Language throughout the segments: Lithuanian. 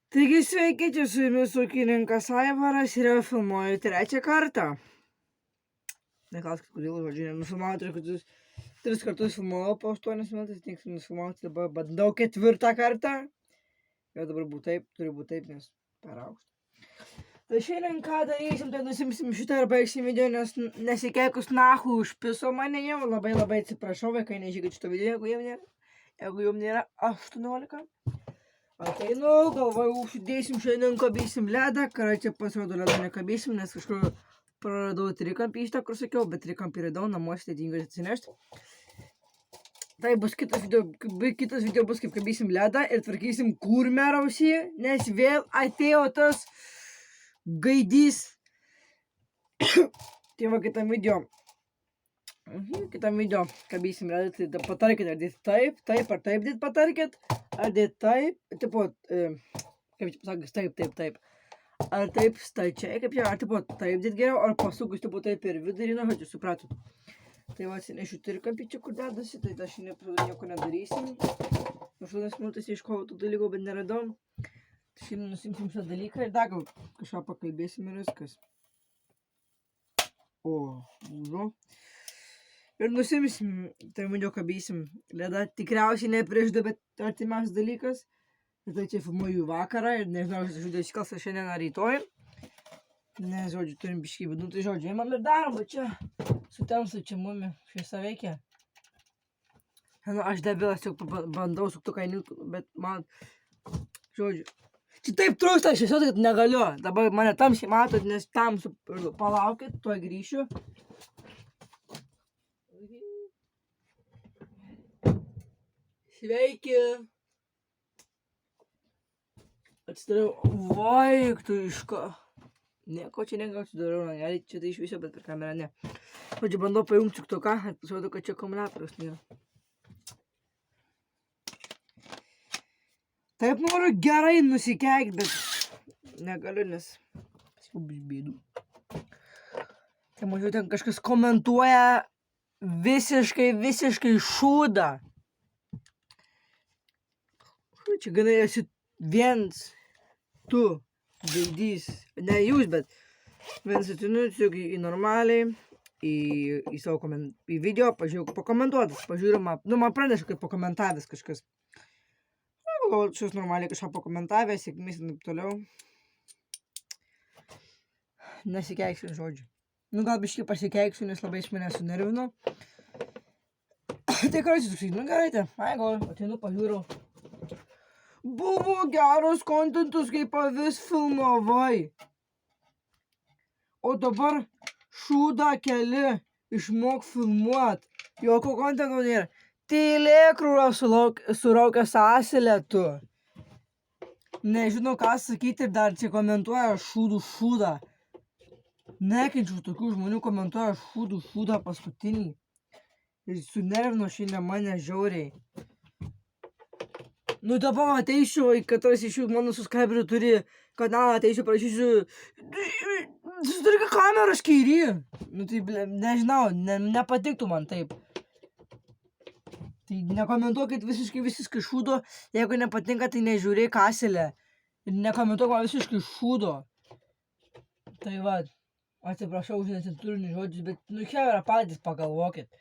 Taigi sveiki, čia su jumis ūkininkas Aivaras ir jau filmuoju trečią kartą. Neklauskit, kodėl, žodžiu, nenufilmavau tris kartus filmuoju po 8 minutės, tik nufilmauti dabar bandau ketvirtą kartą. Jau dabar turi būti taip, nes per aukštą. Tai šiandien ką darysim, tai nusimsim šitą ir baigsim video, nes nesikeikus nahu užpiso mane jau. Labai atsiprašau, vaikai, nežiūrėkit šito video, jeigu jums nėra 18. Ateinu, galvoju, užsidėsim šiandien, kabysim ledą, čia pasirodo ledą nekabysim, nes kažkur praradau trikampį iš tą, kur sakiau, bet trikampį radau, namuose tingiu atsinešti. Tai bus kitas video bus, kaip kabysim ledą ir tvarkysim kurmiarausį, nes vėl atėjo tas gaidys. Tai va kitam video kabysim ledą, tai patarkit, ar dėt taip, ar taip dėt patarkit. Ar dėt taip, tipo, kaip čia pasakas, taip. Ar taip stačiai, kaip čia, ar tipo taip dėt geriau, ar pasukus tipo taip per vidurį, nu, žodžiu, supratot. Tai va, atsinešiu trikampį čia, kur dedasi, tai aš šiandien nieko nedarysim. 8 minutės ieškojau tų dalykų, bet neradau. Šiandien nusimsim šitą dalyką ir dar gal kažką pakalbėsim ir viskas. Ir nusimsim, tai video kabysim ledą, tikriausiai ne prieš 2, bet artimiausias dalykas. Tai čia filmuoju vakarą ir nežinau, aš video iškals šiandien ar rytoj. Nes, žodžiu, turim biškį bėdų, tai žodžiu, imam ir darom, va čia, su tamsu čia mumi, šviesa veikia. Nu, aš debilas, jau bandau suktuką įniukti, bet man, žodžiu, čia taip trūksta šviesos, kad negaliu. Dabar mane tamsiai matot, nes tamsu, palaukit, tuoj grįšiu. Sveiki! Atsidariau, vaiktuišką. Nieko čia atsidariau, negali čia tai iš viso, bet per kamerą ne. Žodžiu, bandau pajungti suktuką, pasirodo, kad čia akumuliatorius nėra. Taip noriu gerai nusikeikti, bet negaliu, nes jau bus bėdų. Tai mažiau ten kažkas komentuoja visiškai šūdą. Čia gana esi viens, tu, gaidys, ne jūs, bet vienas atinu tiesiog į normaliai, į savo į video, pažiūrėjau pakomentuotas, pažiūrėjau, nu man praneša, kad pakomentavęs kažkas. Gal šios normaliai kažką pakomentavęs, sėkmės ir taip toliau. Nesikeiksiu žodžiu. Nu gal biškį pasikeiksiu, nes labai iš mane sunervino. Tai kartais toksai, nu gerai, gal atinu, pažiūrėjau. Buvo geras kontentus, kaip avis filmavai. O dabar šūdą keli, išmok filmuot. Jokio kontento nėra. Tylėk, krūra suraukęs asilę tu. Nežinau, ką sakyti ir dar čia komentuoja šūdą. Nekenčiu tokių žmonių, komentuoja šūdą paskutinį. Ir sunervino šiandien mane žiauriai. Nu dabar ateisiu, katras iš jų mano subscriberių turi kanalą, ateisiu, prašysiu, sudarykį kamerą škairį. Nu tai, nežinau, nepatiktų man taip. Tai nekomentuokit visiškai šūdo, jeigu nepatinka, tai nežiūrėk asilę. Ir nekomentuok man visiškai šūdo. Tai va, atsiprašau už necenzūrinius žodžius, bet nu čia yra patys pagalvokit.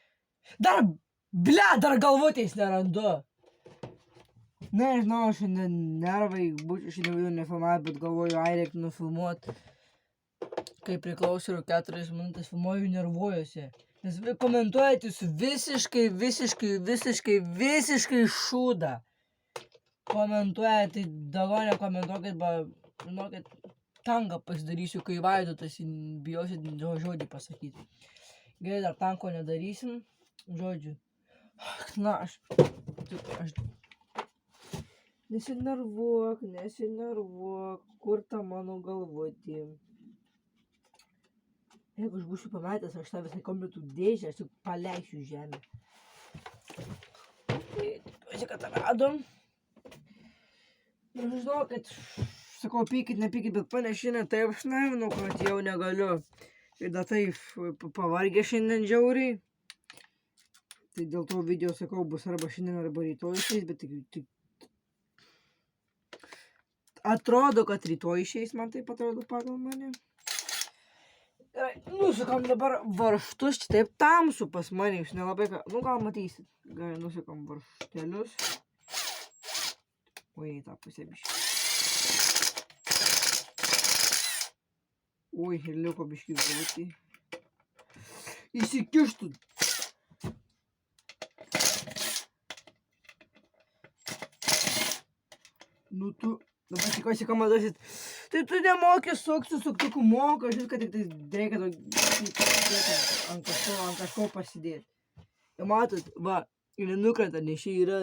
Dar galvutės nerandu. Nežinau, šiandien nervai, būčiau šiandien video nefilmavę, bet galvoju, reiktų nufilmuoti. Kai priklauso ir 4 minutės filmuoju, nervuojuosi. Nes komentuojat jūs visiškai šūdą. Komentuojat, tai daugiau nekomentuokit, žinokit, tanką pasidarysiu, kai Vaidotas bijosit žodį pasakyti. Gerai, dar tanko nedarysim, žodžiu. Na, aš Nesinervuok, kur ta mano galvotė. Jeigu aš būsiu pametęs, aš tą visai kompletų dėžę, aš tik paleisiu žemę. Tikiuosi, kad radom. Ir žinau, kad, sakau, pykit, nepykit, bet panešinė, taip aš nežinau, kad jau negaliu. Ir dar taip pavargę šiandien žiauriai. Tai dėl to video, sakau, bus arba šiandien, arba rytoj, bet tik Atrodo, kad rytoj išeis, man taip atrodo pagal mane. Gerai, nusukam dabar varžtus, čia taip tamsu pas mane, jūs nelabai ką, nu gal matysit. Gerai, nusukam varžtelius. Oi, tą pusę biškį. Oi, ir liko biškį galutį. Įsikištų. Nu tu, dabar tikiuosi, ką matosit. Tai tu nemoki sukti su suktuku, moka, aš viską tik tai reikia ant kažko pasidėti. Ir matot, va, ir nukrenta, nes čia yra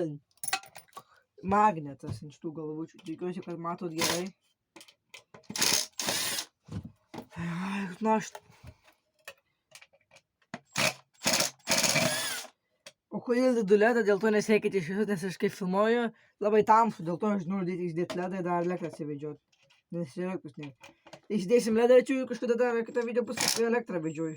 magnetas ant šitų galvučių. Tikiuosi, kad matot gerai. Našt. O kodėl dedu ledą, dėl to neseikite iš viso, nes aš kai filmuoju, labai tamsu, dėl to aš noriu įsidėti ledą ir dar elektrą atsivedžioti. Nes elektros nėra. Įsidėsim ledą ir kažkada dar kitą video bus, kad elektrą vedžioju.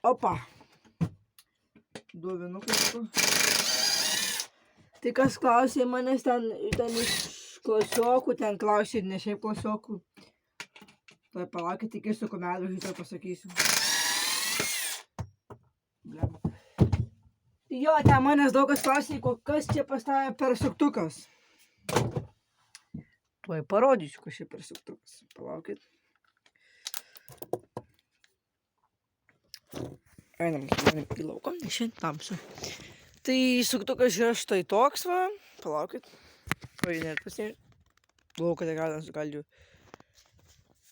Opa. Duovinukai. Tai kas klausė manęs ten iš klasiokų, ten klausė ir ne šiaip klasiokų. Tai palaukit, tik iš su komentarų, šitą pasakysiu. Jo, ten manęs daug kas klausė, kas čia pastavė per suktukas. Tuoj parodysiu, kas čia per suktukas. Palaukit. Einam į lauką, nes šiandien tamsu. Tai suktukas yra štai toks, va. Palaukit. Oi, net pasinėžiu. Lauką tai gal sukaldžiu.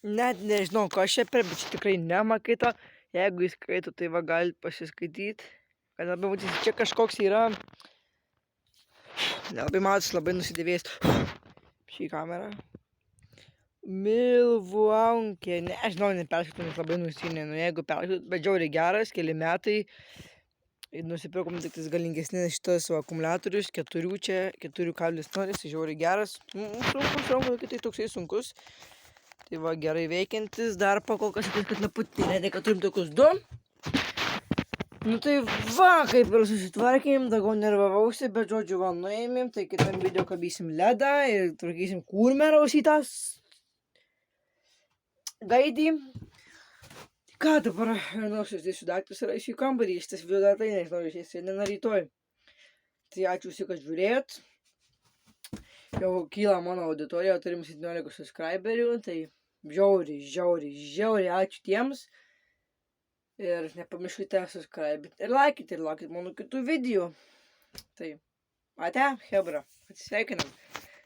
Net nežinau, kas čia per, bet čia tikrai nemakita. Jeigu jis skaito, tai va galit pasiskaityti. Kad labai matysi, čia kažkoks yra. Nelabai matos, labai nusidėvėjęs. Šį kamerą. Milwaukee, nežinau, neperskaitų, nes labai nusinė. Nu, jeigu perskaitų, bet žiauriai geras, keli metai. Ir nusipirkom tik tais galingesnis šitas akumuliatorius, 4 kablis noris, žiauriai geras. Sunkus, kitai toksai sunkus. Tai va, gerai veikiantis, dar pakolkas, kad neputinė, kad turim tokius 2. Nu tai va, kaip ir susitvarkėm, daugiau nervavausi, bet žodžiu, va, nuėmėm, tai kitam video kabysim ledą ir tvarkysim kurmeraus į tas gaidį. Ką dabar, nors dėsiu daiktus ir eisiu į kambarį, šitas video dar tai nežinau, išės šiandien ar rytoj. Tai ačiū visi, kad žiūrėjot. Jau kyla mano auditorija, turim 17 subscriberių, tai žiauriai ačiū tiems. Ir nepamirškite subscribinti ir laikyti, ir laukit mano kitų video. Tai, ate, hebra, atsisveikinam.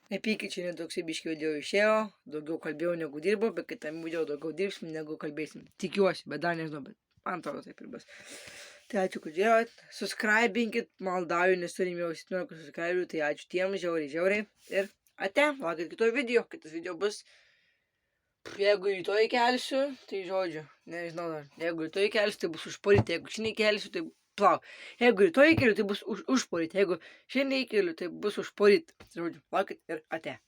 Nepykit, čia netoksai biškį video išėjo, daugiau kalbėjau negu dirbau, bet kitam video daugiau dirbsim negu kalbėsim. Tikiuosi, bet dar nežinau, bet man atrodo taip ir bus. Tai ačiū, kad žiūrėjot, subscribinkit, maldauju, nes turim jau 17 subscriberių, tai ačiū tiems, žiauriai. Ir ate, laukit kito video, kitas video bus. Jeigu rytoj kelsiu, tai žodžiu, nežinau dar. Jeigu rytoj kelsiu, tai bus užporyt, jeigu šiandien kelsiu, tai plau. Jeigu rytoj keliu, tai bus užporyt, jeigu šiandien keliu, tai bus užporyt. Žodžiu, laukit ir ate.